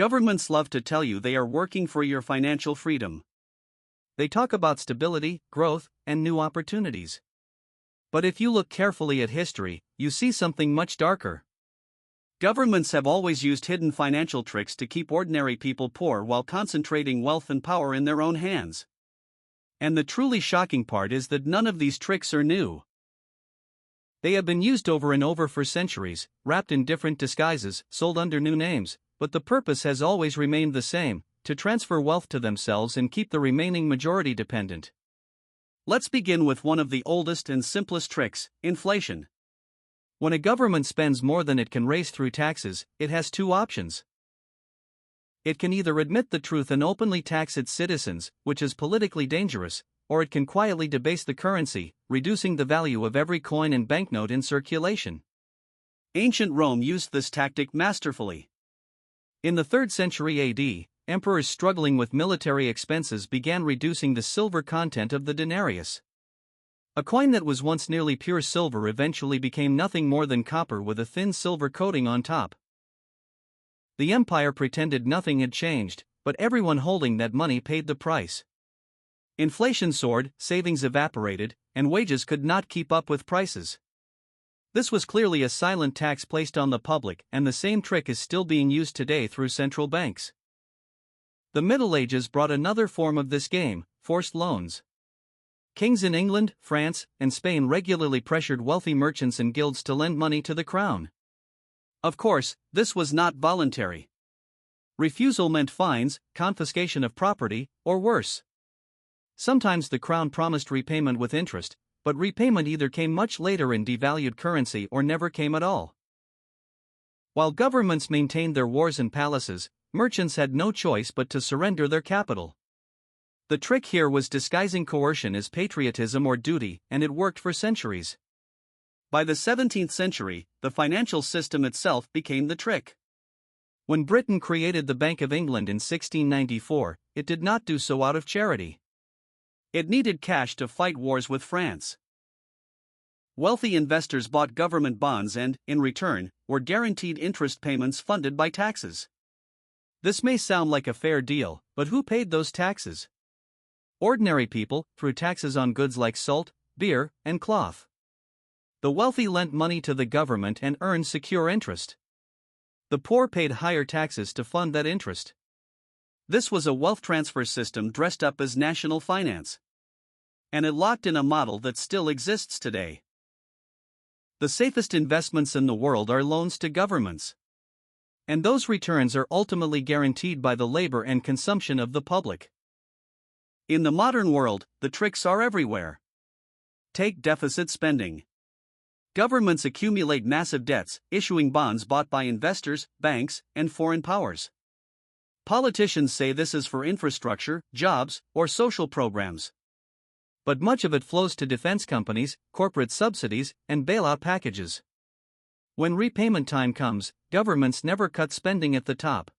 Governments love to tell you they are working for your financial freedom. They talk about stability, growth, and new opportunities. But if you look carefully at history, you see something much darker. Governments have always used hidden financial tricks to keep ordinary people poor while concentrating wealth and power in their own hands. And the truly shocking part is that none of these tricks are new. They have been used over and over for centuries, wrapped in different disguises, sold under new names, but the purpose has always remained the same: to transfer wealth to themselves and keep the remaining majority dependent. Let's begin with one of the oldest and simplest tricks: inflation. When a government spends more than it can raise through taxes, it has two options. It can either admit the truth and openly tax its citizens, which is politically dangerous, or it can quietly debase the currency, reducing the value of every coin and banknote in circulation. Ancient Rome used this tactic masterfully. In the 3rd century AD, emperors struggling with military expenses began reducing the silver content of the denarius. A coin that was once nearly pure silver eventually became nothing more than copper with a thin silver coating on top. The empire pretended nothing had changed, but everyone holding that money paid the price. Inflation soared, savings evaporated, and wages could not keep up with prices. This was clearly a silent tax placed on the public, and the same trick is still being used today through central banks. The Middle Ages brought another form of this game: forced loans. Kings in England, France, and Spain regularly pressured wealthy merchants and guilds to lend money to the crown. Of course, this was not voluntary. Refusal meant fines, confiscation of property, or worse. Sometimes the crown promised repayment with interest, but repayment either came much later in devalued currency or never came at all. While governments maintained their wars and palaces, merchants had no choice but to surrender their capital. The trick here was disguising coercion as patriotism or duty, and it worked for centuries. By the 17th century, the financial system itself became the trick. When Britain created the Bank of England in 1694, it did not do so out of charity. It needed cash to fight wars with France. Wealthy investors bought government bonds and, in return, were guaranteed interest payments funded by taxes. This may sound like a fair deal, but who paid those taxes? Ordinary people, through taxes on goods like salt, beer, and cloth. The wealthy lent money to the government and earned secure interest. The poor paid higher taxes to fund that interest. This was a wealth transfer system dressed up as national finance. And it locked in a model that still exists today. The safest investments in the world are loans to governments. And those returns are ultimately guaranteed by the labor and consumption of the public. In the modern world, the tricks are everywhere. Take deficit spending. Governments accumulate massive debts, issuing bonds bought by investors, banks, and foreign powers. Politicians say this is for infrastructure, jobs, or social programs. But much of it flows to defense companies, corporate subsidies, and bailout packages. When repayment time comes, governments never cut spending at the top.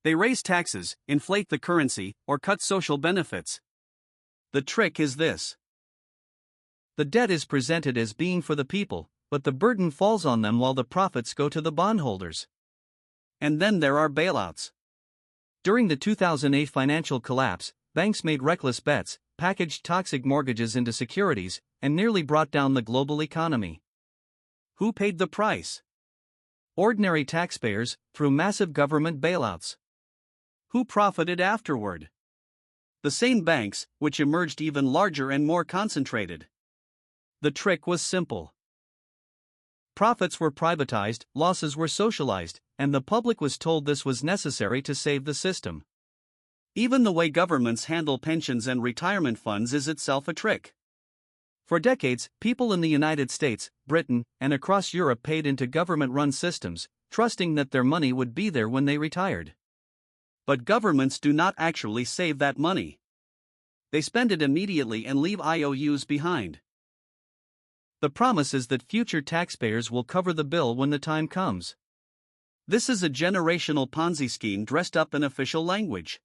They raise taxes, inflate the currency, or cut social benefits. The trick is this. The debt is presented as being for the people, but the burden falls on them while the profits go to the bondholders. And then there are bailouts. During the 2008 financial collapse, banks made reckless bets, packaged toxic mortgages into securities, and nearly brought down the global economy. Who paid the price? Ordinary taxpayers, through massive government bailouts. Who profited afterward? The same banks, which emerged even larger and more concentrated. The trick was simple. Profits were privatized, losses were socialized, and the public was told this was necessary to save the system. Even the way governments handle pensions and retirement funds is itself a trick. For decades, people in the United States, Britain, and across Europe paid into government-run systems, trusting that their money would be there when they retired. But governments do not actually save that money. They spend it immediately and leave IOUs behind. The promise is that future taxpayers will cover the bill when the time comes. This is a generational Ponzi scheme dressed up in official language.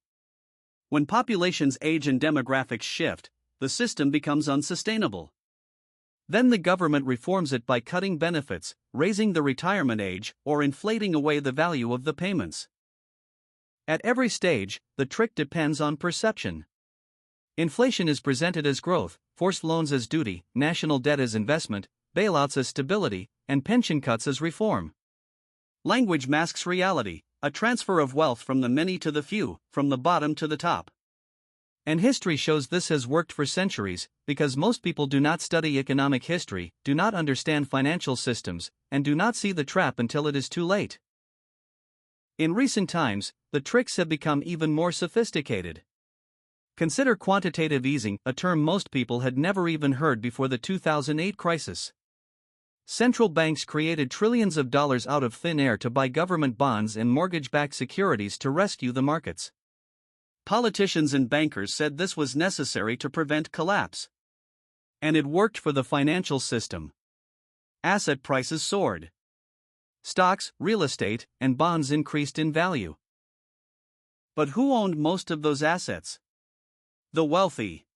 When populations age and demographics shift, the system becomes unsustainable. Then the government reforms it by cutting benefits, raising the retirement age, or inflating away the value of the payments. At every stage, the trick depends on perception. Inflation is presented as growth, forced loans as duty, national debt as investment, bailouts as stability, and pension cuts as reform. Language masks reality, a transfer of wealth from the many to the few, from the bottom to the top. And history shows this has worked for centuries, because most people do not study economic history, do not understand financial systems, and do not see the trap until it is too late. In recent times, the tricks have become even more sophisticated. Consider quantitative easing, a term most people had never even heard before the 2008 crisis. Central banks created trillions of dollars out of thin air to buy government bonds and mortgage-backed securities to rescue the markets. Politicians and bankers said this was necessary to prevent collapse. And it worked for the financial system. Asset prices soared. Stocks, real estate, and bonds increased in value. But who owned most of those assets? The wealthy.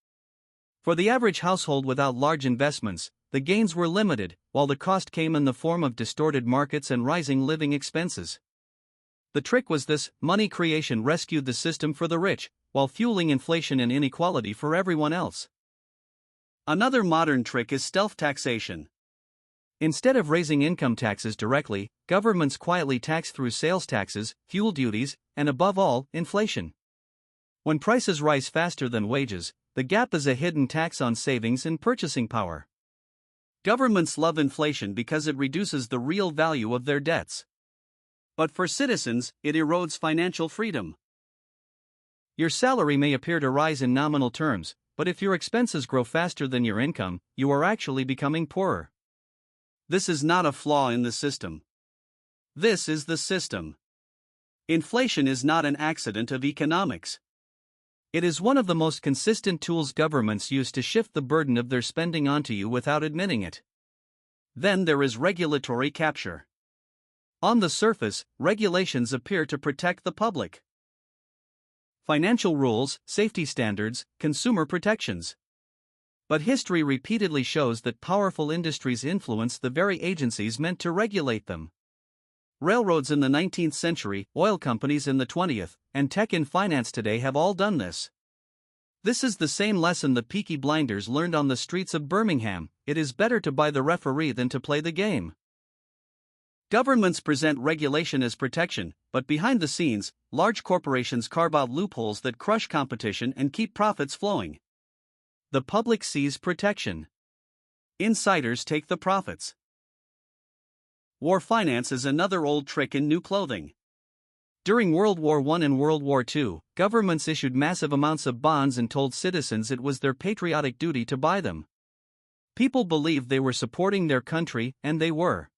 For the average household without large investments, the gains were limited, while the cost came in the form of distorted markets and rising living expenses. The trick was this: money creation rescued the system for the rich, while fueling inflation and inequality for everyone else. Another modern trick is stealth taxation. Instead of raising income taxes directly, governments quietly tax through sales taxes, fuel duties, and above all, inflation. When prices rise faster than wages, the gap is a hidden tax on savings and purchasing power. Governments love inflation because it reduces the real value of their debts. But for citizens, it erodes financial freedom. Your salary may appear to rise in nominal terms, but if your expenses grow faster than your income, you are actually becoming poorer. This is not a flaw in the system. This is the system. Inflation is not an accident of economics. It is one of the most consistent tools governments use to shift the burden of their spending onto you without admitting it. Then there is regulatory capture. On the surface, regulations appear to protect the public. Financial rules, safety standards, consumer protections. But history repeatedly shows that powerful industries influence the very agencies meant to regulate them. Railroads in the 19th century, oil companies in the 20th, and tech in finance today have all done this. This is the same lesson the Peaky Blinders learned on the streets of Birmingham: it is better to buy the referee than to play the game. Governments present regulation as protection, but behind the scenes, large corporations carve out loopholes that crush competition and keep profits flowing. The public sees protection. Insiders take the profits. War finance is another old trick in new clothing. During World War I and World War II, governments issued massive amounts of bonds and told citizens it was their patriotic duty to buy them. People believed they were supporting their country, and they were.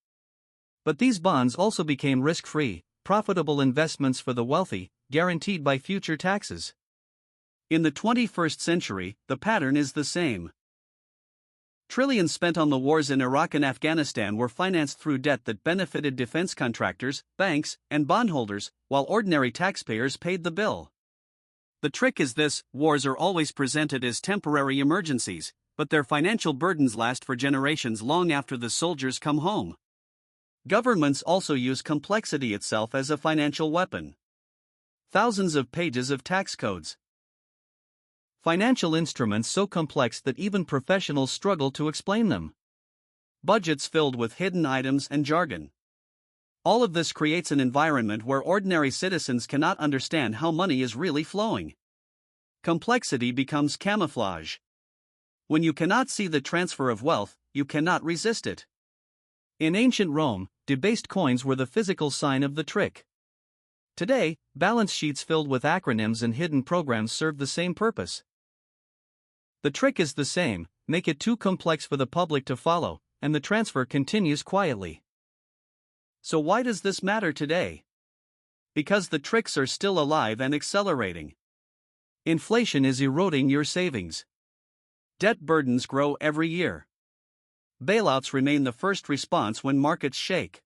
But these bonds also became risk-free, profitable investments for the wealthy, guaranteed by future taxes. In the 21st century, the pattern is the same. Trillions spent on the wars in Iraq and Afghanistan were financed through debt that benefited defense contractors, banks, and bondholders, while ordinary taxpayers paid the bill. The trick is this: wars are always presented as temporary emergencies, but their financial burdens last for generations long after the soldiers come home. Governments also use complexity itself as a financial weapon. Thousands of pages of tax codes. Financial instruments so complex that even professionals struggle to explain them. Budgets filled with hidden items and jargon. All of this creates an environment where ordinary citizens cannot understand how money is really flowing. Complexity becomes camouflage. When you cannot see the transfer of wealth, you cannot resist it. In ancient Rome, debased coins were the physical sign of the trick. Today, balance sheets filled with acronyms and hidden programs serve the same purpose. The trick is the same: make it too complex for the public to follow, and the transfer continues quietly. So why does this matter today? Because the tricks are still alive and accelerating. Inflation is eroding your savings. Debt burdens grow every year. Bailouts remain the first response when markets shake.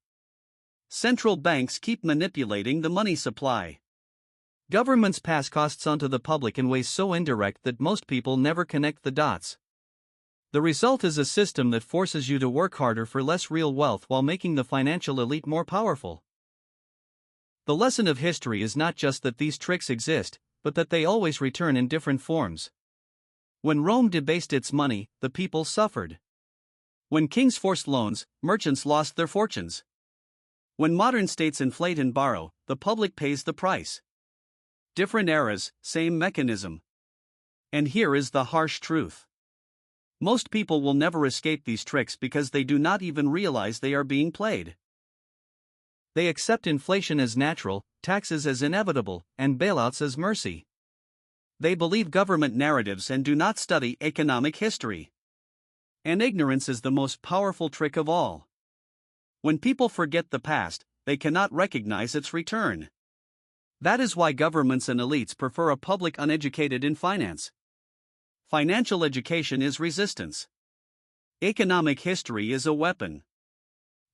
Central banks keep manipulating the money supply. Governments pass costs onto the public in ways so indirect that most people never connect the dots. The result is a system that forces you to work harder for less real wealth while making the financial elite more powerful. The lesson of history is not just that these tricks exist, but that they always return in different forms. When Rome debased its money, the people suffered. When kings forced loans, merchants lost their fortunes. When modern states inflate and borrow, the public pays the price. Different eras, same mechanism. And here is the harsh truth. Most people will never escape these tricks because they do not even realize they are being played. They accept inflation as natural, taxes as inevitable, and bailouts as mercy. They believe government narratives and do not study economic history. And ignorance is the most powerful trick of all. When people forget the past, they cannot recognize its return. That is why governments and elites prefer a public uneducated in finance. Financial education is resistance. Economic history is a weapon.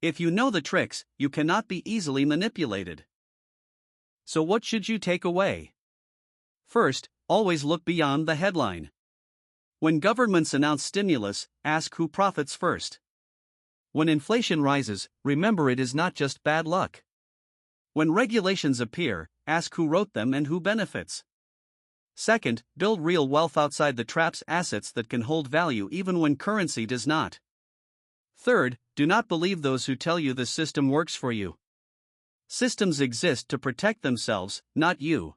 If you know the tricks, you cannot be easily manipulated. So what should you take away? First, always look beyond the headline. When governments announce stimulus, ask who profits first. When inflation rises, remember it is not just bad luck. When regulations appear, ask who wrote them and who benefits. Second, build real wealth outside the traps, assets that can hold value even when currency does not. Third, do not believe those who tell you the system works for you. Systems exist to protect themselves, not you.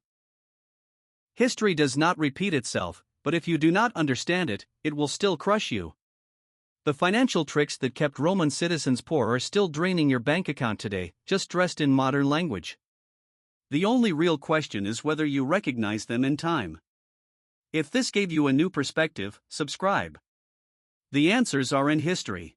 History does not repeat itself, but if you do not understand it, it will still crush you. The financial tricks that kept Roman citizens poor are still draining your bank account today, just dressed in modern language. The only real question is whether you recognize them in time. If this gave you a new perspective, subscribe. The answers are in history.